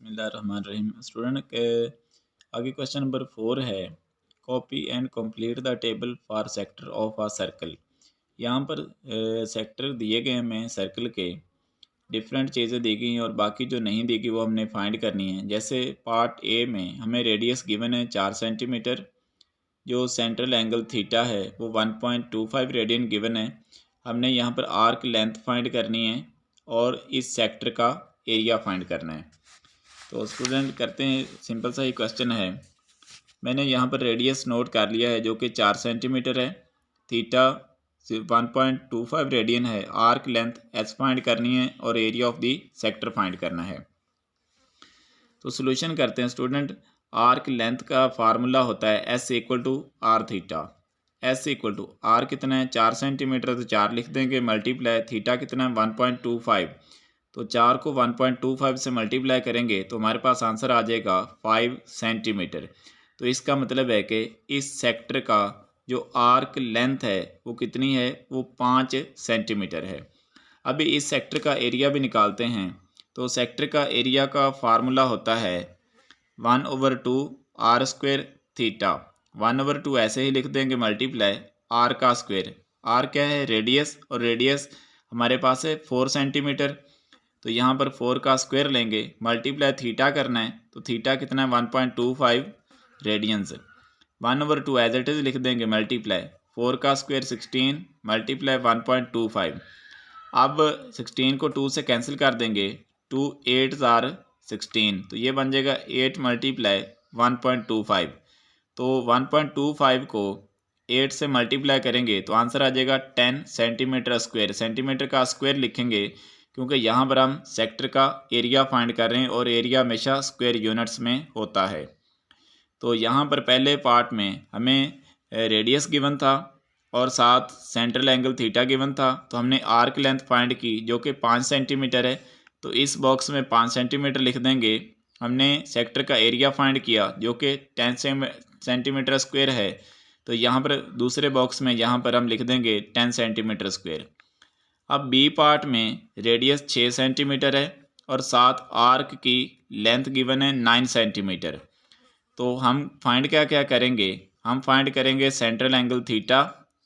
बिस्मिल्लाहिर्रहमानिर्रहीम। स्टूडेंट के आगे क्वेश्चन नंबर 4 है, copy and complete the table for sector of a circle. यहाँ पर सेक्टर दिए गए हमें सर्कल के, डिफरेंट चीज़ें दी गई हैं और बाकी जो नहीं दी गई वो हमने फाइंड करनी है। जैसे पार्ट ए में हमें रेडियस गिवन है 4 सेंटीमीटर, जो सेंट्रल एंगल थीटा है वो 1.25 रेडियन गिवन है। हमने यहाँ पर आर्क लेंथ फाइंड करनी है और इस सेक्टर का एरिया फाइंड करना है। तो स्टूडेंट करते हैं, सिंपल सा ही क्वेश्चन है। मैंने यहाँ पर रेडियस नोट कर लिया है जो कि 4 सेंटीमीटर है, थीटा 1.25 रेडियन है, आर्क लेंथ एस फाइंड करनी है और area of the sector find करना है। तो सोल्यूशन करते हैं स्टूडेंट। आर्क लेंथ का फार्मूला होता है S equal to R theta. S equal to R कितना है 4 सेंटीमीटर, तो 4 लिख देंगे, मल्टीप्लाई थीटा कितना है 1.25, तो 4 को 1.25 से मल्टीप्लाई करेंगे तो हमारे पास आंसर आ जाएगा 5 सेंटीमीटर। तो इसका मतलब है कि इस सेक्टर का जो आर्क लेंथ है वो कितनी है, वो 5 सेंटीमीटर है। अभी इस सेक्टर का एरिया भी निकालते हैं। तो सेक्टर का एरिया का फार्मूला होता है 1/2 आर स्क्वेयर थीटा। 1/2 ऐसे ही लिख देंगे, मल्टीप्लाई आर का स्क्वेयर। आर क्या है, रेडियस, और रेडियस हमारे पास है 4 सेंटीमीटर, तो यहाँ पर 4 का स्क्वायर लेंगे, मल्टीप्लाई थीटा करना है, तो थीटा कितना है 1.25 रेडियंस। 1/2 एज इट इज़ लिख देंगे, मल्टीप्लाई 4 का स्क्वायर 16 मल्टीप्लाई 1.25। अब 16 को 2 से कैंसिल कर देंगे, 2 8 आर 16, तो ये बन जाएगा 8 मल्टीप्लाई 1.25। तो 1.25 को 8 से मल्टीप्लाई करेंगे तो आंसर आ जाएगा 10 सेंटीमीटर स्क्वायर। सेंटीमीटर का स्क्वायर लिखेंगे क्योंकि यहाँ पर हम सेक्टर का एरिया फाइंड कर रहे हैं और एरिया हमेशा स्क्वायर यूनिट्स में होता है। तो यहाँ पर पहले पार्ट में हमें रेडियस गिवन था और साथ सेंट्रल एंगल थीटा गिवन था, तो हमने आर्क लेंथ फाइंड की जो कि 5 सेंटीमीटर है, तो इस बॉक्स में 5 सेंटीमीटर लिख देंगे। हमने सेक्टर का एरिया फाइंड किया जो कि 10 सेंटीमीटर स्क्वायर है, तो यहाँ पर दूसरे बॉक्स में यहाँ पर हम लिख देंगे 10 सेंटीमीटर स्क्वायर। अब बी पार्ट में रेडियस 6 सेंटीमीटर है और साथ आर्क की लेंथ गिवन है 9 सेंटीमीटर। तो हम फाइंड क्या क्या करेंगे, हम फाइंड करेंगे सेंट्रल एंगल थीटा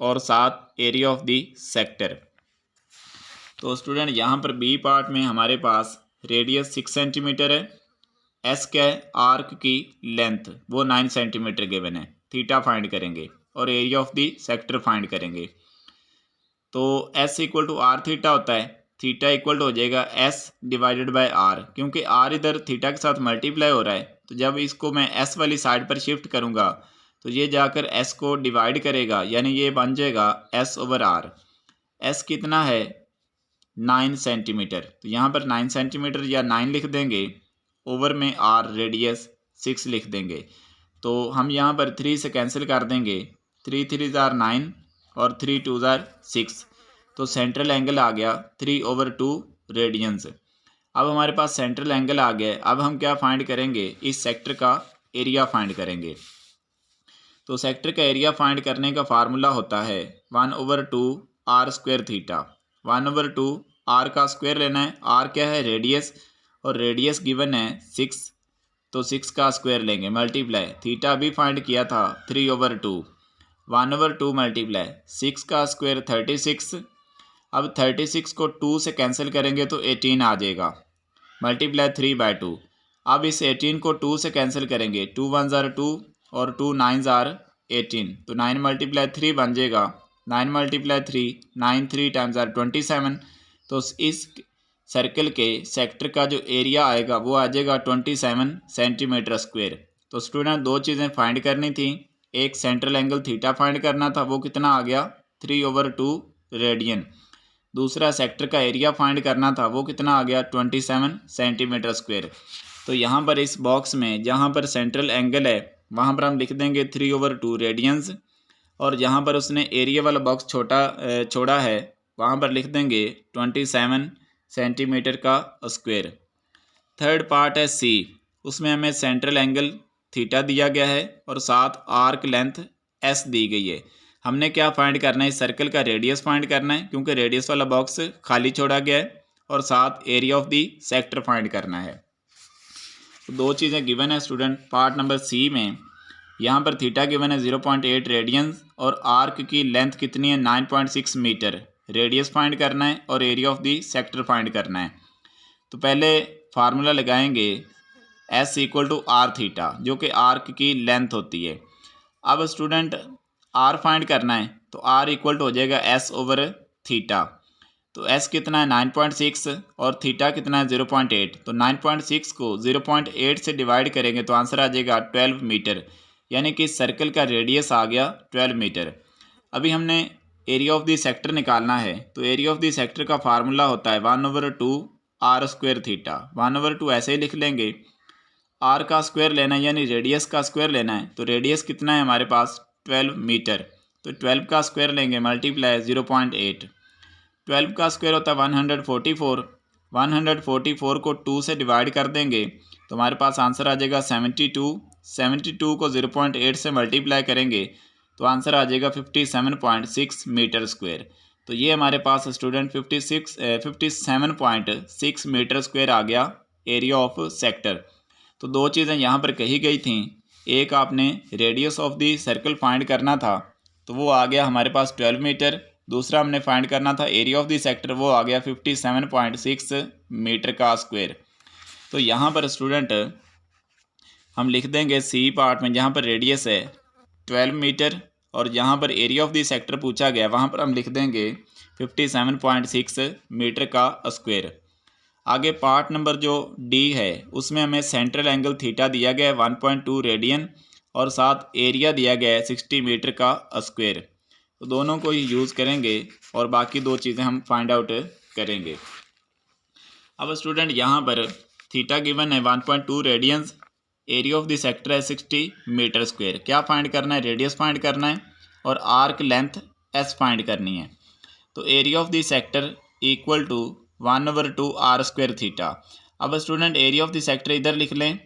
और साथ एरिया ऑफ दी सेक्टर। तो स्टूडेंट यहाँ पर बी पार्ट में हमारे पास रेडियस 6 सेंटीमीटर है, एस क्या है, आर्क की लेंथ वो 9 सेंटीमीटर गिवन है, थीटा फाइंड करेंगे और area of the sector find करेंगे। तो S equal to R theta होता है, थीटा इक्वल टू हो जाएगा एस डिवाइडेड बाय आर, क्योंकि आर इधर थीटा के साथ मल्टीप्लाई हो रहा है, तो जब इसको मैं एस वाली साइड पर शिफ्ट करूँगा तो ये जाकर एस को डिवाइड करेगा, यानी ये बन जाएगा एस ओवर आर। एस कितना है 9 सेंटीमीटर, तो यहाँ पर 9 सेंटीमीटर या 9 लिख देंगे, ओवर में आर रेडियस 6 लिख देंगे। तो हम यहाँ पर 3 से कैंसिल कर देंगे, 3 3 ज़ार 9 और 3 2 ज़ार 6, तो सेंट्रल एंगल आ गया 3/2 रेडियंस। अब हमारे पास सेंट्रल एंगल आ गया, अब हम क्या फाइंड करेंगे, इस सेक्टर का एरिया फाइंड करेंगे। तो सेक्टर का एरिया फाइंड करने का फार्मूला होता है 1/2 आर स्क्वायर थीटा। 1/2 आर का स्क्वायर लेना है, आर क्या है, रेडियस, और रेडियस गिवन है 6, तो 6 का स्क्वायर लेंगे, मल्टीप्लाई थीटा भी फाइंड किया था 3/2, 1/2 मल्टीप्लाई 6 का स्क्वायर 36। अब 36 को 2 से कैंसिल करेंगे तो 18 आ जाएगा, मल्टीप्लाई 3/2। अब इस 18 को 2 से कैंसिल करेंगे, 2 1 ज़ार 2 और 2 9 ज़ार 18, तो 9 मल्टीप्लाई 3 बन जाएगा, 9 मल्टीप्लाई 3 9 3 टाइम्स आर 27। तो इस सर्कल के सेक्टर का जो एरिया आएगा वो आ जाएगा 27 सेंटीमीटर स्क्वायर। तो स्टूडेंट दो चीज़ें फाइंड करनी थी, एक सेंट्रल एंगल थीटा फाइंड करना था, वो कितना आ गया 3/2 रेडियन। दूसरा सेक्टर का एरिया फाइंड करना था, वो कितना आ गया 27 सेंटीमीटर स्क्वायर। तो यहाँ पर इस बॉक्स में जहाँ पर सेंट्रल एंगल है वहाँ पर हम लिख देंगे 3/2 रेडियंस, और जहाँ पर उसने एरिया वाला बॉक्स छोड़ा है वहाँ पर लिख देंगे 27 सेंटीमीटर का स्क्वायर। थर्ड पार्ट है सी, उसमें हमें सेंट्रल एंगल थीटा दिया गया है और साथ आर्क लेंथ एस दी गई है। हमने क्या फाइंड करना है, इस सर्कल का रेडियस फाइंड करना है क्योंकि रेडियस वाला बॉक्स खाली छोड़ा गया है, और साथ area of the sector find करना है। तो दो चीज़ें गिवन है स्टूडेंट पार्ट नंबर सी में। यहाँ पर थीटा गिवन है 0.8 रेडियंस और आर्क की लेंथ कितनी है 9.6 मीटर। रेडियस फाइंड करना है और area of the sector find करना है। तो पहले फार्मूला लगाएंगे S equal to R theta, जो कि आर्क की लेंथ होती है। अब स्टूडेंट R फाइंड करना है तो R इक्वल टू हो जाएगा S ओवर थीटा। तो S कितना है 9.6 और थीटा कितना है 0.8। तो 9.6 को 0.8 से डिवाइड करेंगे तो आंसर आ जाएगा 12 मीटर, यानी कि सर्कल का रेडियस आ गया 12 मीटर। अभी हमने एरिया ऑफ दी सेक्टर निकालना है। तो एरिया ऑफ दी सेक्टर का फार्मूला होता है 1/2 आर स्क्वायर थीटा। 1/2 ऐसे ही लिख लेंगे। आर का स्क्वायर लेना है यानी रेडियस का स्क्वायर लेना है। तो रेडियस कितना है हमारे पास 12 मीटर। तो 12 का स्क्वायर लेंगे मल्टीप्लाई 0.8। 12 का स्क्वायर होता है 144। 144 को 2 से डिवाइड कर देंगे तो हमारे पास आंसर आ जाएगा 72। 72 को 0.8 से मल्टीप्लाई करेंगे तो आंसर आ जाएगा 57.6 मीटर स्क्वायर। तो ये हमारे पास स्टूडेंट 57.6 मीटर स्क्वायर आ गया एरिया ऑफ सेक्टर। तो दो चीज़ें यहाँ पर कही गई थी। एक आपने radius of the circle find करना था तो वो आ गया हमारे पास 12 मीटर। दूसरा हमने फाइंड करना था एरिया ऑफ दी सेक्टर, वो आ गया 57.6 मीटर का स्क्वायर। तो यहाँ पर स्टूडेंट हम लिख देंगे सी पार्ट में, जहाँ पर रेडियस है 12 मीटर और जहाँ पर एरिया ऑफ दी सेक्टर पूछा गया वहाँ पर हम लिख देंगे 57.6 मीटर का स्क्वायर। आगे पार्ट नंबर जो डी है उसमें हमें सेंट्रल एंगल थीटा दिया गया है 1.2 रेडियन और साथ एरिया दिया गया है 60 मीटर का स्क्वायर। तो दोनों को ही यूज़ करेंगे और बाकी दो चीज़ें हम फाइंड आउट करेंगे। अब स्टूडेंट यहाँ पर थीटा गिवन है 1.2 radians, area of the sector है 60 मीटर स्क्वायर। क्या फाइंड करना है? रेडियस फाइंड करना है और आर्क लेंथ S फाइंड करनी है। तो area of the sector equal to 1/2 R square theta. अब student area of the sector इधर लिख लें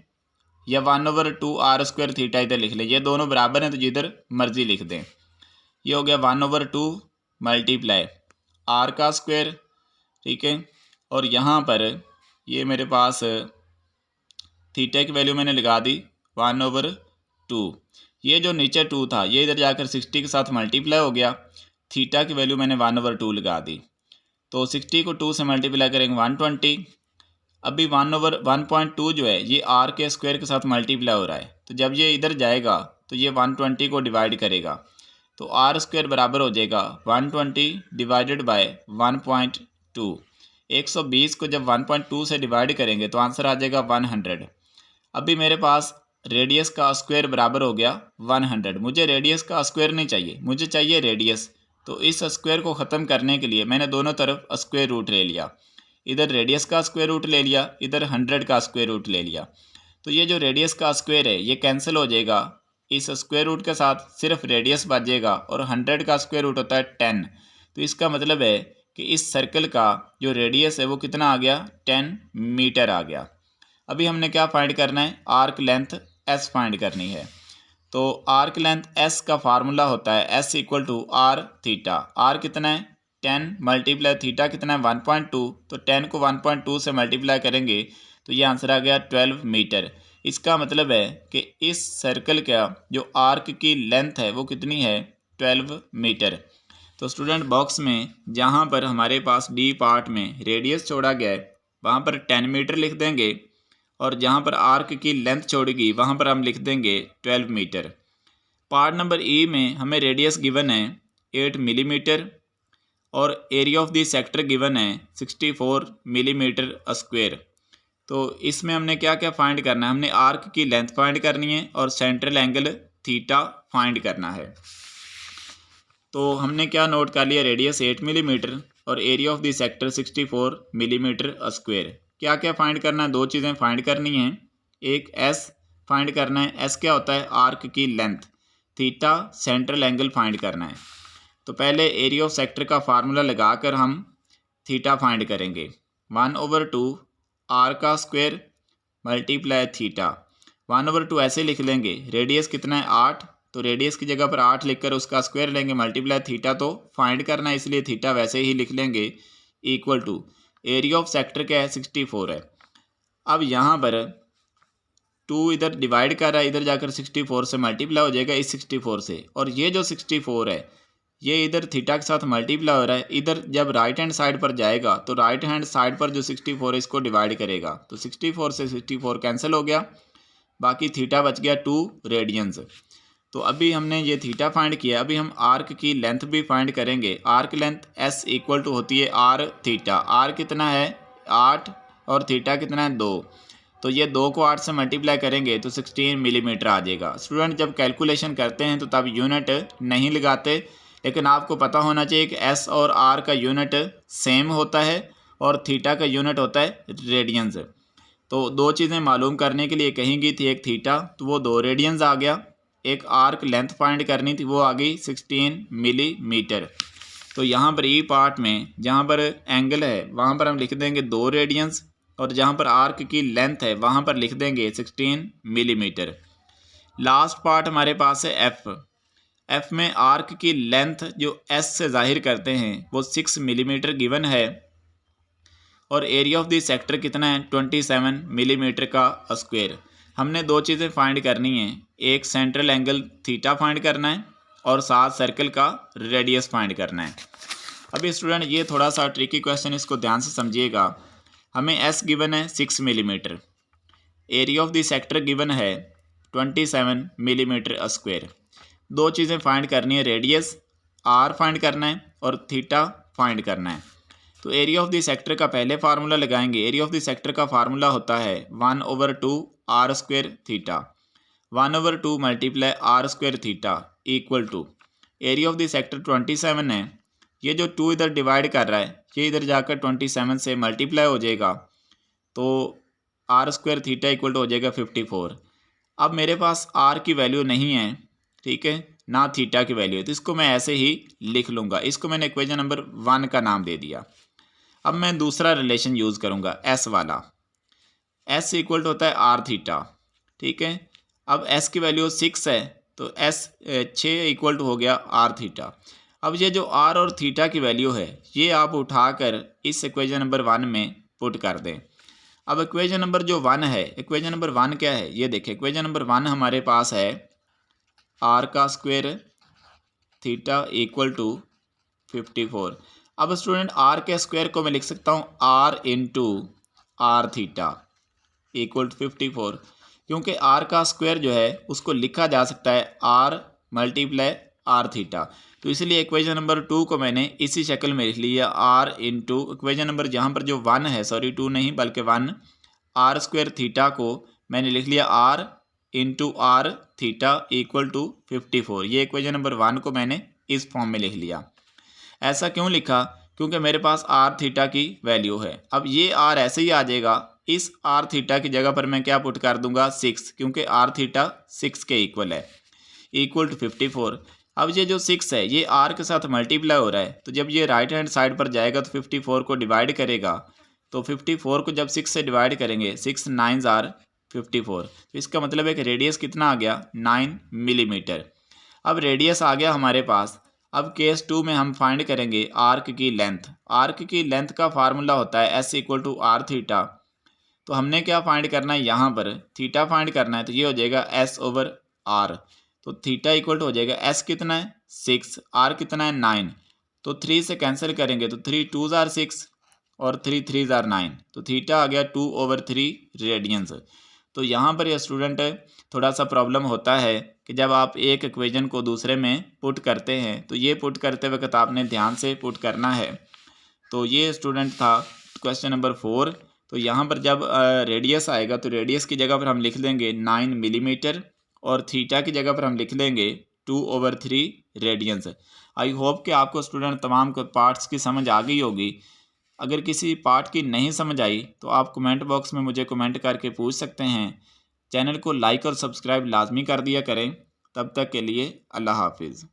या 1/2 आर स्क्वायर थीटा इधर लिख लें, ये दोनों बराबर हैं तो जिधर मर्जी लिख दें। ये हो गया 1/2 मल्टीप्लाई आर का स्क्वायर, ठीक है। और यहाँ पर ये मेरे पास थीटा की वैल्यू मैंने लगा दी 1/2। ये जो नीचे 2 था ये इधर जाकर 60 के साथ मल्टीप्लाई हो गया। थीटा की वैल्यू मैंने 1/2 लगा दी। तो 60 को 2 से मल्टीप्लाई करेंगे 120। अभी 1/1.2 जो है ये आर के स्क्वायर के साथ मल्टीप्लाई हो रहा है, तो जब ये इधर जाएगा तो ये 120 को डिवाइड करेगा। तो आर स्क्वायर बराबर हो जाएगा 120 डिवाइडेड बाय 1.2। 120 को जब 1.2 से डिवाइड करेंगे तो आंसर आ जाएगा 100। अभी मेरे पास रेडियस का स्क्वायर बराबर हो गया 100। मुझे रेडियस का स्क्वायर नहीं चाहिए, मुझे चाहिए रेडियस। तो इस स्क्वायर को ख़त्म करने के लिए मैंने दोनों तरफ स्क्वायर रूट ले लिया। इधर रेडियस का स्क्वायर रूट ले लिया, इधर 100 का स्क्वायर रूट ले लिया। तो ये जो रेडियस का स्क्वायर है ये कैंसिल हो जाएगा, इस स्क्वायर रूट के साथ सिर्फ रेडियस बचेगा और 100 का स्क्वायर रूट होता है 10। तो इसका मतलब है कि इस सर्कल का जो रेडियस है वो कितना आ गया 10 मीटर आ गया। अभी हमने क्या फाइंड करना है? आर्क लेंथ S फाइंड करनी है। तो आर्क लेंथ S का फार्मूला होता है S equal to R theta. R कितना है 10 मल्टीप्लाई थीटा कितना है 1.2। तो 10 को 1.2 से मल्टीप्लाई करेंगे तो ये आंसर आ गया 12 मीटर। इसका मतलब है कि इस सर्कल का जो आर्क की लेंथ है वो कितनी है 12 मीटर। तो स्टूडेंट बॉक्स में जहाँ पर हमारे पास डी पार्ट में रेडियस छोड़ा गया है वहाँ पर 10 मीटर लिख देंगे और जहाँ पर आर्क की लेंथ छोड़ेगी वहाँ पर हम लिख देंगे 12 मीटर। पार्ट नंबर ई में हमें रेडियस गिवन है 8 मिलीमीटर और area of the sector given है 64 मिलीमीटर स्क्वायर। तो इसमें हमने क्या क्या फाइंड करना है? हमने आर्क की लेंथ फाइंड करनी है और सेंट्रल एंगल थीटा फाइंड करना है। तो हमने क्या नोट कर लिया? रेडियस 8 मिलीमीटर और area of the sector 64 millimetre square. क्या क्या फाइंड करना है? दो चीज़ें फाइंड करनी हैं। एक S फाइंड करना है। S क्या होता है? आर्क की length. Theta central angle find करना है। तो पहले एरिया ऑफ सेक्टर का फार्मूला लगाकर हम थीटा फाइंड करेंगे। 1/2 आर का स्क्वायर मल्टीप्लाई थीटा। 1/2 ऐसे लिख लेंगे। रेडियस कितना है 8, तो रेडियस की जगह पर 8 लिखकर उसका स्क्वायर लेंगे मल्टीप्लाई थीटा, तो फाइंड करना है इसलिए थीटा वैसे ही लिख लेंगे equal to area of sector क्या है 64 है। अब यहाँ पर 2 इधर डिवाइड कर रहा है, इधर जाकर 64 से मल्टीप्लाई हो जाएगा इस 64 से, और ये जो 64 है ये इधर थीटा के साथ मल्टीप्लाई हो रहा है, इधर जब राइट हैंड साइड पर जाएगा तो राइट हैंड साइड पर जो 64 है इसको डिवाइड करेगा, तो 64 से 64 कैंसिल हो गया, बाकी थीटा बच गया 2 रेडियंस। तो अभी हमने ये थीटा फाइंड किया, अभी हम आर्क की लेंथ भी फाइंड करेंगे। Arc length S equal to होती है आर थीटा। आर कितना है 8 और थीटा कितना है 2, तो ये 2 को 8 से मल्टीप्लाई करेंगे तो 16 मिलीमीटर आ जाएगा। स्टूडेंट जब कैलकुलेशन करते हैं तो तब यूनिट नहीं लगाते, लेकिन आपको पता होना चाहिए कि एस और आर का यूनिट सेम होता है और थीटा का यूनिट होता है रेडियंस। तो दो चीज़ें मालूम करने के लिए कहेंगी थी, एक थीटा तो वो 2 रेडियंस आ गया, एक आर्क लेंथ फाइंड करनी थी वो आ गई 16 मिलीमीटर। तो यहाँ पर ई पार्ट में जहाँ पर एंगल है वहाँ पर हम लिख देंगे 2 रेडियंस, और जहाँ पर आर्क की लेंथ है वहाँ पर लिख देंगे 16 मिलीमीटर। लास्ट पार्ट हमारे पास है एफ़। एफ में आर्क की लेंथ जो एस से जाहिर करते हैं वो 6 मिलीमीटर गिवन है, और एरिया ऑफ द सेक्टर कितना है 27 मिलीमीटर का स्क्वायर। हमने 2 चीज़ें फाइंड करनी है, एक सेंट्रल एंगल थीटा फाइंड करना है और साथ सर्कल का रेडियस फाइंड करना है। अभी स्टूडेंट ये थोड़ा सा ट्रिकी क्वेश्चन, इसको ध्यान से समझिएगा। हमें एस गिवन है 6 millimetre, area of the sector given है 27 मिलीमीटर स्क्वायर। 2 चीज़ें फाइंड करनी है, रेडियस आर फाइंड करना है और थीटा फाइंड करना है। तो एरिया ऑफ द सेक्टर का पहले फार्मूला लगाएंगे। एरिया ऑफ द सेक्टर का फार्मूला होता है 1/2 R square theta, 1/2 multiply R square theta equal to area of the sector 27 है, ये जो 2 इधर डिवाइड कर रहा है ये इधर जाकर 27 से मल्टीप्लाई हो जाएगा, तो R square theta equal to हो जाएगा 54। अब मेरे पास आर की वैल्यू नहीं है, ठीक है, ना थीटा की वैल्यू है, तो इसको मैं ऐसे ही लिख लूँगा। इसको मैंने इक्वेशन नंबर 1 का नाम दे दिया। अब मैं दूसरा रिलेशन यूज़ करूँगा एस वाला। एस इक्वल टू होता है आर थीटा, ठीक है। अब एस की वैल्यू 6 है तो एस 6 इक्वल टू हो गया आर थीटा। अब ये जो आर और थीटा की वैल्यू है ये आप उठाकर इस इक्वेशन नंबर 1 में पुट कर दें। अब इक्वेशन नंबर जो 1 है, इक्वेशन नंबर 1 क्या है ये देखें। इक्वेशन नंबर 1 हमारे पास है आर का स्क्वायर थीटा इक्वल टू 54। अब स्टूडेंट आर के स्क्वायर को मैं लिख सकता हूँ R into R theta equal to 54, क्योंकि आर का स्क्वायर जो है उसको लिखा जा सकता है आर मल्टीप्लाई आर थीटा। तो इसलिए इक्वेशन नंबर 2 को मैंने इसी शक्ल में लिख लिया आर इंटू इक्वेशन नंबर जहाँ पर जो 1 है, सॉरी 2 नहीं बल्कि 1, आर स्क्वायर थीटा को मैंने लिख लिया R into R theta equal to 54। ये इक्वेशन नंबर 1 को मैंने इस फॉर्म में लिख लिया। ऐसा क्यों लिखा, क्योंकि मेरे पास आर थीटा की वैल्यू है। अब ये आर ऐसे ही आ जाएगा, इस आर थीटा की जगह पर मैं क्या पुट कर दूंगा 6, क्योंकि आर थीटा 6 के इक्वल है, इक्वल टू 54। अब ये जो 6 है ये आर के साथ मल्टीप्लाई हो रहा है, तो जब ये राइट हैंड साइड पर जाएगा तो 54 को डिवाइड करेगा, तो 54 को जब 6 से डिवाइड करेंगे 6 9s आर 54, तो इसका मतलब है कि रेडियस कितना आ गया 9 मिलीमीटर। अब रेडियस आ गया हमारे पास। अब केस 2 में हम फाइंड करेंगे आर्क की लेंथ। आर्क की लेंथ का फार्मूला होता है S equal to R theta. तो हमने क्या फाइंड करना है, यहाँ पर थीटा फाइंड करना है, तो ये हो जाएगा एस ओवर आर। तो थीटा इक्वल टू हो जाएगा एस कितना है 6, आर कितना है 9, तो 3 से कैंसिल करेंगे तो 3 2s आर 6 और 3 3s आर 9, तो थीटा आ गया 2/3 रेडियंस। तो यहाँ पर यह स्टूडेंट थोड़ा सा प्रॉब्लम होता है कि जब आप एक इक्वेशन को दूसरे में पुट करते हैं तो ये पुट करते वक्त आपने ध्यान से पुट करना है। तो ये स्टूडेंट था क्वेश्चन नंबर 4। तो यहाँ पर जब रेडियस आएगा तो रेडियस की जगह पर हम लिख देंगे 9 मिलीमीटर और थीटा की जगह पर हम लिख लेंगे 2/3 रेडियंस। आई होप कि आपको स्टूडेंट तमाम पार्ट्स की समझ आ गई होगी। अगर किसी पार्ट की नहीं समझ आई तो आप कमेंट बॉक्स में मुझे कमेंट करके पूछ सकते हैं। चैनल को लाइक और सब्सक्राइब लाजमी कर दिया करें। तब तक के लिए अल्लाह हाफिज़।